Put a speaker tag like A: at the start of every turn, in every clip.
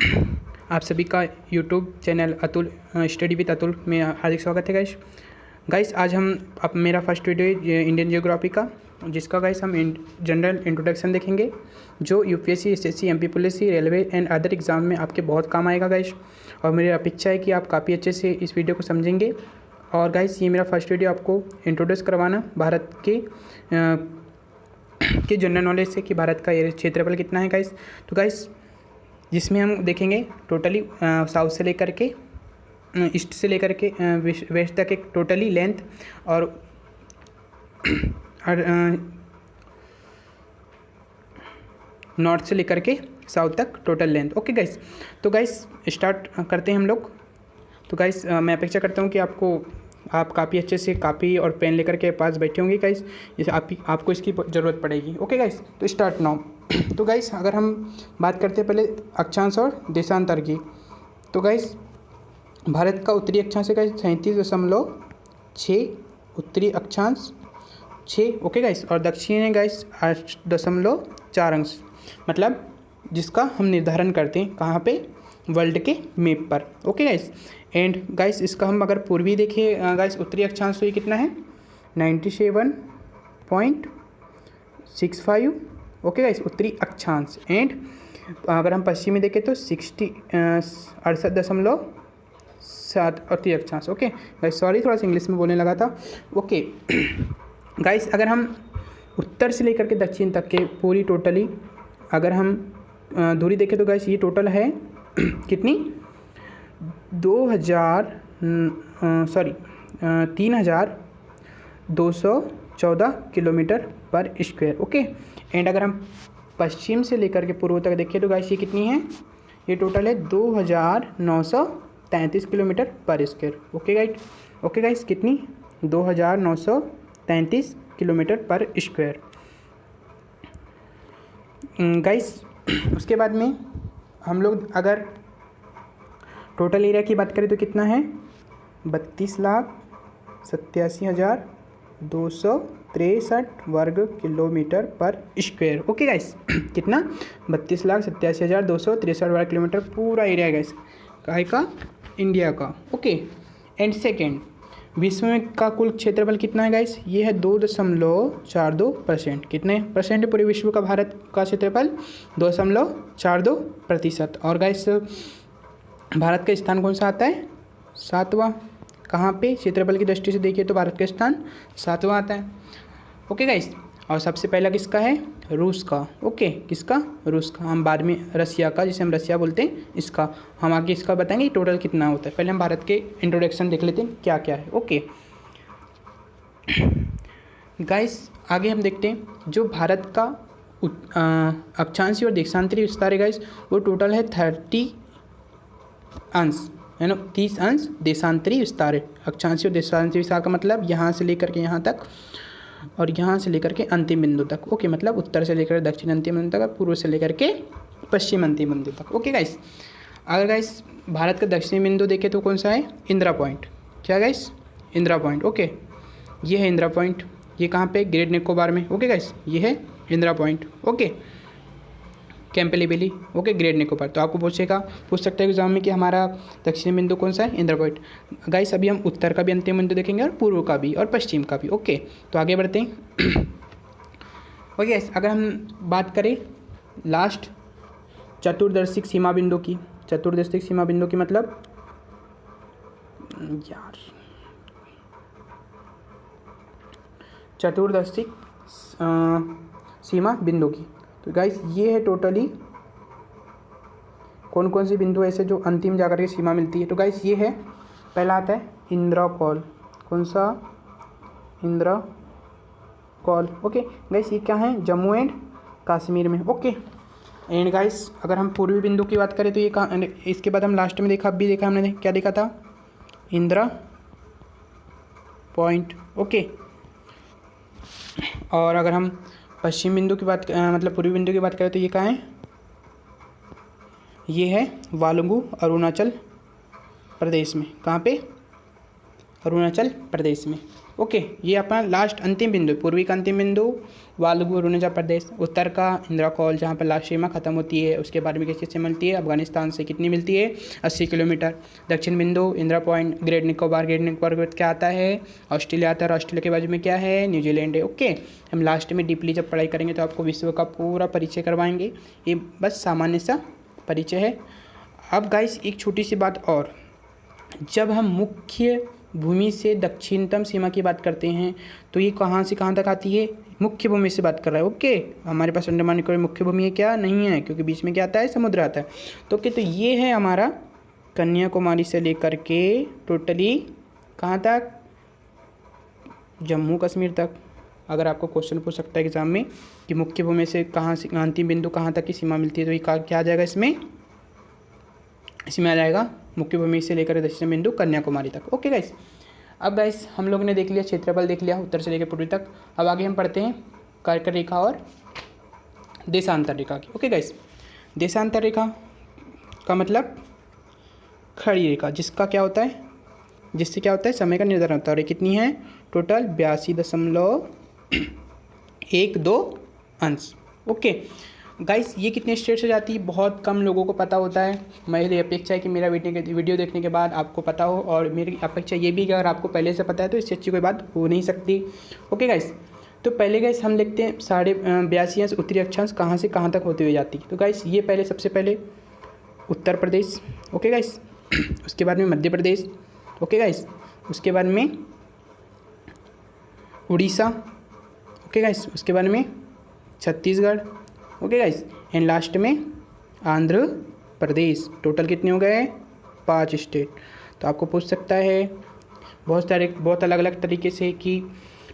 A: आप सभी का YouTube channel Atul study with Atul में हार्दिक स्वागत है गाइस। आज हम अब मेरा फर्स्ट वीडियो है इंडियन ज्योग्राफी का, जिसका गाइस हम जनरल इंट्रोडक्शन देखेंगे जो UPSC, SSC, MP police, railway and other exam में आपके बहुत काम आएगा गाइस। और मेरी अपेक्षा है कि आप काफ़ी अच्छे से इस वीडियो को समझेंगे। और गाइस ये मेरा फर्स्ट वीडियो आपको इंट्रोड्यूस करवाना भारत के जनरल नॉलेज से कि भारत का एरिया क्षेत्रफल कितना है गाइस। तो गाइस जिसमें हम देखेंगे टोटली साउथ से लेकर के ईस्ट से लेकर के वेस्ट तक एक टोटली लेंथ और नॉर्थ से लेकर के साउथ तक टोटल लेंथ। ओके गाइस, तो गाइस स्टार्ट करते हैं हम लोग। तो गाइस मैं अपेक्षा करता हूँ कि आप काफ़ी अच्छे से कापी और पेन लेकर के पास बैठे होंगे गाइस, जैसे आपको इसकी ज़रूरत पड़ेगी। ओके गाइस, तो स्टार्ट नाउ। तो गाइस अगर हम बात करते हैं पहले अक्षांश और देशांतर की, तो गाइस भारत का उत्तरी अक्षांश है गाइस 37.6 उत्तरी अक्षांश 6। ओके गाइस, और दक्षिण है गाइस 8.4 अंश, मतलब जिसका हम निर्धारण करते हैं कहाँ पे, वर्ल्ड के मैप पर। ओके गाइस, एंड गाइस इसका हम अगर पूर्वी देखें गाइस उत्तरी अक्षांश तो ये कितना है 97.65। ओके गाइस उत्तरी अक्षांश। एंड अगर हम पश्चिमी देखें तो 68.7 उत्तरी अक्षांश। ओके गाइस, सॉरी थोड़ा सा इंग्लिश में बोलने लगा था। ओके गाइस अगर हम उत्तर से लेकर के दक्षिण तक के पूरी टोटली अगर हम दूरी देखें तो गाइस ये टोटल है कितनी 3,214 किलोमीटर पर स्क्वायर। ओके, एंड अगर हम पश्चिम से लेकर के पूर्व तक देखें तो गाइस ये कितनी है, ये टोटल है 2,933 किलोमीटर पर स्क्वायर। ओके गाइस कितनी 2,933 किलोमीटर पर स्क्वायर। गाइस उसके बाद में हम लोग अगर टोटल एरिया की बात करें तो कितना है 32,87,263 वर्ग किलोमीटर पर स्क्वायर। ओके गाइस कितना 32,87,263 वर्ग किलोमीटर पूरा एरिया है गाइस काहे का, इंडिया का। ओके, एंड सेकेंड विश्व में का कुल क्षेत्रफल कितना है गाइस, ये है 2.42%। कितने परसेंट है पूरे विश्व का भारत का क्षेत्रफल 2.42%। और गाइस भारत का स्थान कौन सा आता है 7वां। कहाँ पे क्षेत्रफल की दृष्टि से देखिए तो भारत का स्थान 7वां आता है। ओके गाइस, और सबसे पहला किसका है, रूस का। ओके किसका, रूस का। हम बाद में रसिया का, जिसे हम रसिया बोलते हैं, इसका हम आगे इसका बताएंगे टोटल कितना होता है। पहले हम भारत के इंट्रोडक्शन देख लेते हैं क्या क्या है। ओके गाइस आगे हम देखते हैं जो भारत का अक्षांशीय और देशांतरी विस्तार है गाइस वो टोटल है 30 अंश, है ना 30 अंश देशांतरी विस्तार है। अक्षांशीय और देशांतरी विस्तार का मतलब यहाँ से लेकर के यहाँ तक और यहाँ से लेकर के अंतिम बिंदु तक। ओके, मतलब उत्तर से लेकर दक्षिण अंतिम बिंदु तक और पूर्व से लेकर के पश्चिम अंतिम बिंदु तक। ओके गाइस, अगर गाइस भारत का दक्षिणी बिंदु देखें तो कौन सा है, इंदिरा पॉइंट। क्या गाइस, इंदिरा पॉइंट। ओके, ये है इंदिरा पॉइंट, ये कहाँ पे, ग्रेट निकोबार में। ओके गाइस, ये है इंदिरा पॉइंट। ओके, कैंपेलेबेली। ओके, ग्रेट निकोबार। तो आपको पूछ सकता है एग्जाम में कि हमारा दक्षिणी बिंदु कौन सा है, इंदिरा पॉइंट। गाइस अभी हम उत्तर का भी अंतिम बिंदु देखेंगे और पूर्व का भी और पश्चिम का भी। ओके, तो आगे बढ़ते हैं। ओके गाइस, अगर हम बात करें लास्ट चतुर्दर्शिक सीमा बिंदु की, चतुर्दर्शिक सीमा बिंदु की मतलब यार चतुर्दर्शिक सीमा बिंदु की, तो गाइस ये है टोटली कौन कौन सी बिंदु ऐसे जो अंतिम जाकर के सीमा मिलती है। तो गाइस ये है, पहला आता है इंद्रकौल। कौन सा, इंद्रकौल। ओके गाइस ये क्या है, जम्मू एंड कश्मीर में। ओके, एंड गाइस अगर हम पूर्वी बिंदु की बात करें तो ये कहाँ, इसके बाद हम लास्ट में देखा, अभी देखा हमने, क्या देखा था, इंदिरा पॉइंट। ओके, और अगर हम पश्चिम बिंदु की बात मतलब पूर्वी बिंदु की बात करें तो ये कहाँ है, ये है वालुंगू, अरुणाचल प्रदेश में। कहाँ पे, अरुणाचल प्रदेश में। ओके, ये अपना लास्ट अंतिम बिंदु, पूर्वी का अंतिम बिंदु वालगू अरुणाचल प्रदेश, उत्तर का इंदिरा कॉल जहाँ पर लास्ट सीमा खत्म होती है, उसके बाद में किससे मिलती है, अफगानिस्तान से कितनी मिलती है, 80 किलोमीटर। दक्षिण बिंदु Indira point, great Nicobar, great Nicobar क्या आता है, ऑस्ट्रेलिया आता है, और ऑस्ट्रेलिया के बाजू में क्या है, न्यूजीलैंड है। ओके, हम लास्ट में डीपली जब पढ़ाई करेंगे तो आपको विश्व का पूरा परिचय करवाएंगे, ये बस सामान्य सा परिचय है। अब गाइस एक छोटी सी बात और, जब हम मुख्य भूमि से दक्षिणतम सीमा की बात करते हैं तो ये कहाँ से कहाँ तक आती है, मुख्य भूमि से बात कर रहा है। ओके, हमारे पास अंडमान निकोबार मुख्य भूमि है क्या, नहीं है, क्योंकि बीच में क्या आता है, समुद्र आता है। तो ओके, तो ये है हमारा कन्याकुमारी से लेकर के टोटली कहाँ तक, जम्मू कश्मीर तक। अगर आपको क्वेश्चन पूछ सकता है एग्जाम में कि मुख्य भूमि से कहाँ से अंतिम बिंदु कहाँ तक की सीमा मिलती है, तो ये क्या आ जाएगा, इसमें आ जाएगा मुख्य भूमि से लेकर दक्षिण बिंदु कन्याकुमारी तक। ओके गाइस, अब गाइस हम लोग ने देख लिया क्षेत्रफल, देख लिया उत्तर से लेकर पूर्वी तक। अब आगे हम पढ़ते हैं कर्क रेखा और देशांतर रेखा की। ओके गाइस, देशांतर रेखा का मतलब खड़ी रेखा, जिसका क्या होता है, जिससे क्या होता है, समय का निर्धारण होता है। और ये कितनी है, टोटल 82.12 अंश। ओके गाइस, ये कितने स्टेट से जाती है, बहुत कम लोगों को पता होता है। मेरी अपेक्षा है कि मेरा वीडियो देखने के बाद आपको पता हो, और मेरी अपेक्षा ये भी कि अगर आपको पहले से पता है तो इससे अच्छी कोई बात हो नहीं सकती। ओके गाइस, तो पहले गाइस हम देखते हैं 82.82 अंश उत्तरी अक्षांश कहाँ से कहाँ तक होते हुए जाती है। तो गाइस ये पहले सबसे पहले उत्तर प्रदेश, ओके गाइस, उसके बाद में मध्य प्रदेश, ओके गाइस, उसके बाद में उड़ीसा, ओके गाइस, उसके बाद में Chhattisgarh, okay guys, and last में आंध्र प्रदेश। टोटल कितने हो गए, 5 स्टेट। तो आपको पूछ सकता है बहुत अलग अलग तरीके से कि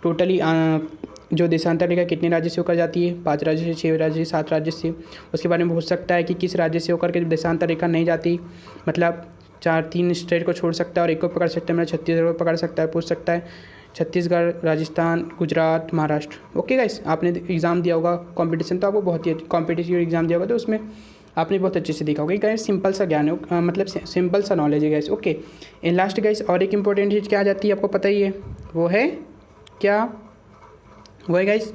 A: टोटली जो देशांतर रेखा कितने राज्य से होकर जाती है, 5 राज्य से, 6 राज्य से, 7 राज्य से। उसके बारे में पूछ सकता है कि किस राज्य से होकर के देशांतर रेखा नहीं जाती, मतलब 3 स्टेट को छोड़ सकता है और एक को पकड़ सकता है, मतलब छत्तीसगढ़ को पकड़ सकता है, पूछ सकता है छत्तीसगढ़, राजस्थान, गुजरात, महाराष्ट्र। ओके गाइस, आपने एग्ज़ाम दिया होगा कॉम्पिटिशन, तो आपको बहुत ही कॉम्पिटिटिव एग्ज़ाम दिया होगा, तो उसमें आपने बहुत अच्छे से देखा होगा। गाइस सिंपल सा ज्ञान है, मतलब सिंपल सा नॉलेज है guys. Okay, and last guys और एक इंपॉर्टेंट चीज़ क्या आ जाती है, आपको पता ही है, वो है क्या, वो है गाइस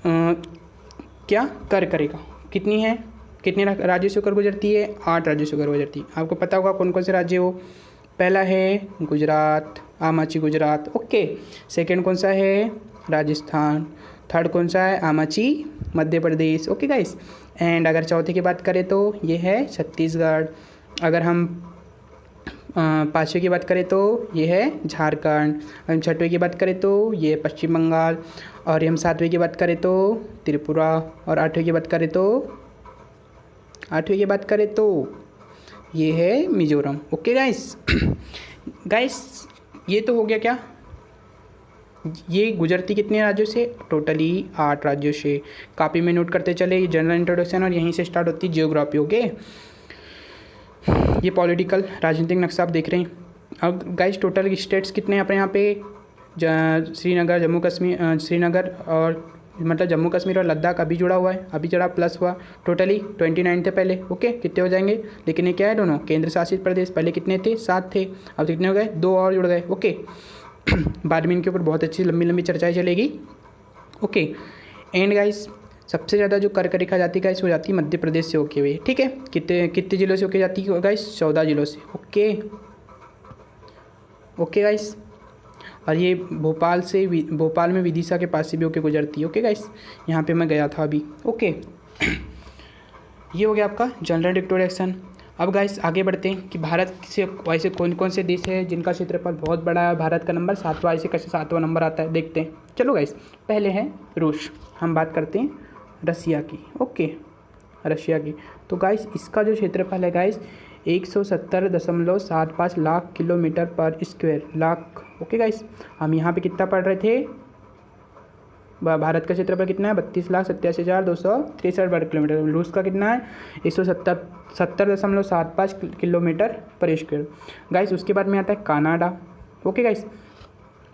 A: क्या, कर्क रेखा कितनी है, कितने राज्यों से होकर गुजरती है, 8 राज्यों से होकर गुजरती है। आपको पता होगा कौन कौन से राज्य हो, पहला है गुजरात, आमाची गुजरात, ओके। सेकंड कौन सा है, राजस्थान। थर्ड कौन सा है, आमाची Madhya Pradesh, okay guys. And अगर चौथे की बात करें तो ये है छत्तीसगढ़। अगर हम 5वें की बात करें तो ये है झारखंड। हम 6वें की बात करें तो ये पश्चिम बंगाल। और हम 7वें की बात करें तो त्रिपुरा। और 8वें की बात करें तो ये है मिजोरम। ओके गाइस, गाइस ये तो हो गया क्या, ये गुजरती कितने राज्यों से, टोटली 8 राज्यों से। कॉपी में नोट करते चले, ये जनरल इंट्रोडक्शन और यहीं से स्टार्ट होती है जियोग्राफी। ओके, ये पॉलिटिकल राजनीतिक नक्शा आप देख रहे हैं। अब गाइस टोटल स्टेट्स कितने हैं अपने यहाँ पे, श्रीनगर, जम्मू कश्मीर, श्रीनगर और मतलब जम्मू कश्मीर और लद्दाख अभी जुड़ा हुआ है, अभी जरा प्लस हुआ। टोटली 29 थे पहले। ओके, कितने हो जाएंगे, लेकिन ये क्या है, दोनों केंद्र शासित प्रदेश। पहले कितने थे, 7 थे, अब कितने हो गए, 2 और जुड़ गए। ओके, बाद में इनके ऊपर बहुत अच्छी लंबी लंबी चर्चाएं चलेगी। ओके, एंड गाइस सबसे ज़्यादा जो कर्क रेखा जाती है गाइस हो जाती है मध्य प्रदेश से होके हुए। ठीक है, कितने जिलों से होके जाती है गाइस, 14 जिलों से। ओके, ओके गाइस, और ये भोपाल में विदिशा के पास से भी होके गुजरती है। ओके गाइस, यहाँ पे मैं गया था अभी। ओके, ये हो गया आपका जनरल इंट्रोडक्शन। अब गाइस आगे बढ़ते हैं कि भारत से वैसे कौन कौन से देश है जिनका क्षेत्रफल बहुत बड़ा है। भारत का नंबर 7वां, ऐसे कैसे 7वां नंबर आता है, देखते हैं। चलो गाइस, पहले है रूस, हम बात करते हैं रसिया की। ओके, रशिया की। तो गाइस इसका जो क्षेत्रफल है गाइस 170.75 लाख किलोमीटर पर स्क्वायर लाख। ओके गाइस, हम यहाँ पे कितना पढ़ रहे थे, भारत का क्षेत्रफल कितना है, 32,87,263 वर्ग किलोमीटर। रूस का कितना है, 170.75 किलोमीटर पर स्क्वायर। गाइस उसके बाद में आता है कनाडा। ओके गाइस,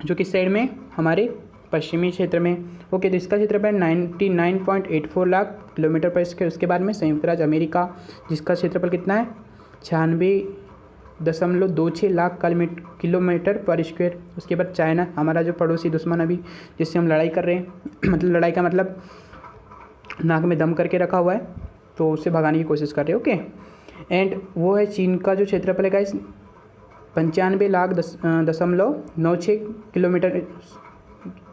A: जो किस साइड में, हमारे पश्चिमी क्षेत्र में। ओके, तो इसका क्षेत्रफल 99.84 लाख किलोमीटर पर स्क्वायर। उसके बाद में संयुक्त राज्य अमेरिका, जिसका क्षेत्रफल कितना है, 96 22.26 लाख किलोमीटर पर स्क्वायर। उसके बाद चाइना, हमारा जो पड़ोसी दुश्मन अभी जिससे हम लड़ाई कर रहे हैं मतलब लड़ाई का मतलब नाक में दम करके रखा हुआ है, तो उससे भगाने की कोशिश कर रहे हैं। ओके, एंड वो है चीन का जो क्षेत्रफल है गाइस 95,96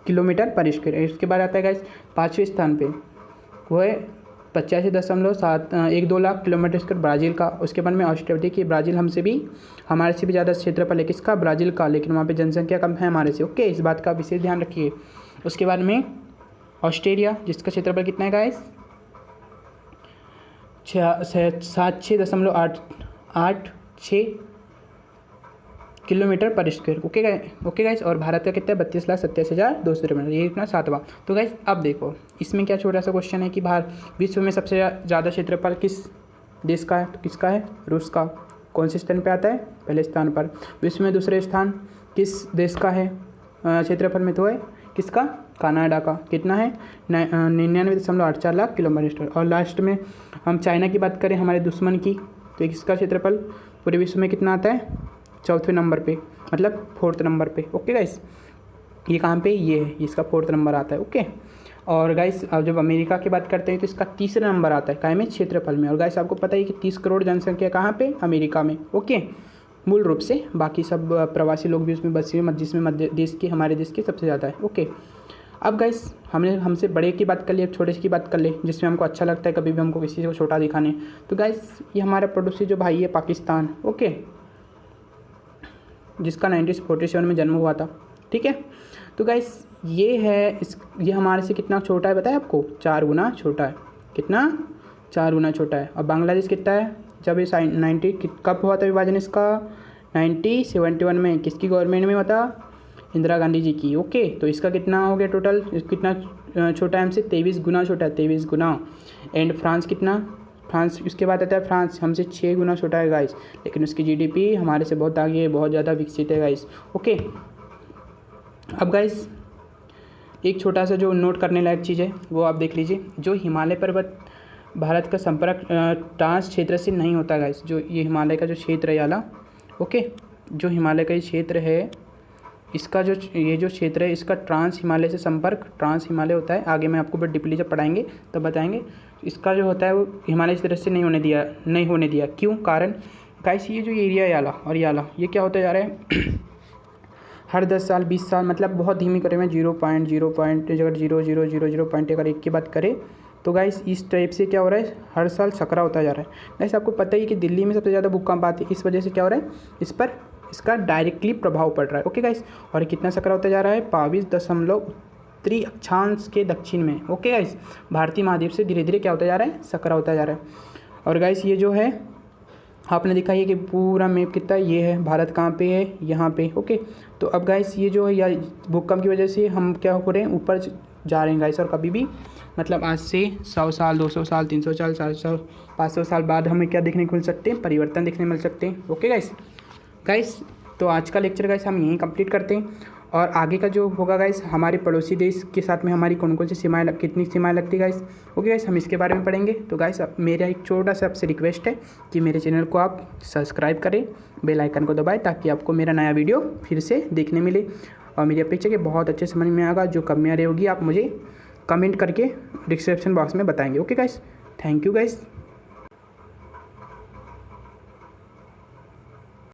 A: किलोमीटर पर स्क्वायर। इसके बाद आता है गाइस 5वें स्थान पे, वो है 85.12 लाख किलोमीटर स्क्वायर ब्राज़ील का। उसके बाद में ऑस्ट्रेलिया, देखिए ब्राज़ील हमारे से भी ज़्यादा क्षेत्रफल है, किसका, ब्राज़ील का, लेकिन वहाँ पे जनसंख्या कम है हमारे से। ओके, इस बात का विशेष ध्यान रखिए। उसके बाद में ऑस्ट्रेलिया, जिसका क्षेत्रफल कितना है गाइस 76.886 किलोमीटर पर स्क्वायर। ओके गाइस, और भारत का कितना है 32,87,253, ये इतना 7वां। तो गाइस अब देखो इसमें क्या छोटा सा क्वेश्चन है कि विश्व में सबसे ज़्यादा क्षेत्रफल किस देश का है, तो किसका है, रूस का। कौन से स्थान पे आता है, पहले स्थान पर। विश्व में दूसरे स्थान किस देश का है क्षेत्रफल में, तो है किसका, कनाडा का। कितना है 99.84 लाख किलोमीटर। और लास्ट में हम चाइना की बात करें, हमारे दुश्मन की, तो इसका क्षेत्रफल पूरे विश्व में कितना आता है, 4थे नंबर पे, मतलब 4th नंबर पे। ओके गाइस, ये कहाँ पे, ये है, इसका 4th नंबर आता है। ओके, और गाइस अब जब अमेरिका की बात करते हैं तो इसका 3रा नंबर आता है, काय में, क्षेत्रफल में। और गाइस आपको पता है कि 30 करोड़ जनसंख्या कहाँ पे, अमेरिका में। ओके, मूल रूप से, बाकी सब प्रवासी लोग भी उसमें बसे हुए, जिसमें मध्य देश के, हमारे देश के सबसे ज़्यादा है। ओके, अब गाइस हमने हमसे बड़े की बात कर ली, अब छोटे की बात कर ले, जिसमें हमको अच्छा लगता है कभी भी हमको किसी को छोटा दिखाने। तो गाइस ये हमारा पड़ोसी जो भाई है पाकिस्तान, ओके, जिसका 1947 में जन्म हुआ था। ठीक है, तो गाइस ये है ये हमारे से कितना छोटा है बताया आपको, 4 गुना छोटा है। कितना, 4 गुना छोटा है। और बांग्लादेश कितना है, जब इस 90 कब हुआ था विभाजन इसका, 1971 में, किसकी गवर्नमेंट में हुआ था, इंदिरा गांधी जी की। ओके, तो इसका कितना हो गया टोटल, कितना छोटा है हमसे, 23 गुना छोटा है, 23 गुना। एंड फ्रांस कितना, फ्रांस उसके बाद आता है, फ्रांस हमसे 6 गुना छोटा है गाइस, लेकिन उसकी जीडीपी हमारे से बहुत आगे है, बहुत ज़्यादा विकसित है गाइस। ओके, अब गाइस एक छोटा सा जो नोट करने लायक चीज़ है वो आप देख लीजिए, जो हिमालय पर्वत भारत का संपर्क ट्रांस क्षेत्र से नहीं होता गाइस। जो ये हिमालय का जो क्षेत्र है वाला, ओके, जो हिमालय का ये क्षेत्र है, इसका जो ये जो क्षेत्र है इसका ट्रांस हिमालय से संपर्क, ट्रांस हिमालय होता है। आगे मैं आपको डीपली जब पढ़ाएंगे तब बताएंगे। इसका जो होता है वो हिमालय की तरफ से नहीं होने दिया। क्यों, कारण गाइस ये जो एरिया है याला और याला, ये क्या होता जा रहा है हर 10 साल 20 साल, मतलब बहुत धीमी करें में 0.0 अगर 1 की बात करें तो गाइस इस टाइप से क्या हो रहा है, हर साल सकरा होता जा रहा है। गाइस आपको पता ही कि दिल्ली में सबसे ज़्यादा भूकंप आते हैं, इस वजह से क्या हो रहा है, इस पर इसका डायरेक्टली प्रभाव पड़ रहा है। ओके गाइस, और कितना सकरा होता जा रहा है, 22 उत्तरी अक्षांश के दक्षिण में। ओके गाइस, भारतीय महाद्वीप से धीरे धीरे क्या होता जा रहा है, सकरा होता जा रहा है। और गाइस ये जो है आपने देखा है कि पूरा मैप कितना, ये है भारत कहाँ पे है, यहाँ पे। ओके, तो अब गाइस ये जो है यार भूकंप की वजह से हम क्या हो रहे हैं, ऊपर जा रहे हैं गाइस। और कभी भी मतलब आज से 100 साल 200 साल 300 साल 400 500 साल बाद हमें क्या देखने को मिल सकते हैं, परिवर्तन देखने मिल सकते हैं। ओके गाइस, तो आज का लेक्चर गाइस हम यहीं कंप्लीट करते हैं। और आगे का जो होगा गाइस, हमारे पड़ोसी देश के साथ में हमारी कौन कौन सी सीमाएँ कितनी सीमाएँ लगती गाइस। ओके गाइस, हम इसके बारे में पढ़ेंगे। तो गाइस मेरा एक छोटा सा आपसे रिक्वेस्ट है कि मेरे चैनल को आप सब्सक्राइब करें, बेल आइकन को दबाएं, ताकि आपको मेरा नया वीडियो फिर से देखने मिले। और मेरी अपेक्षा कि बहुत अच्छे समझ में आएगा, जो कमियाँ रहेगी आप मुझे कमेंट करके डिस्क्रिप्शन बॉक्स में बताएंगे। Okay guys, thank you guys.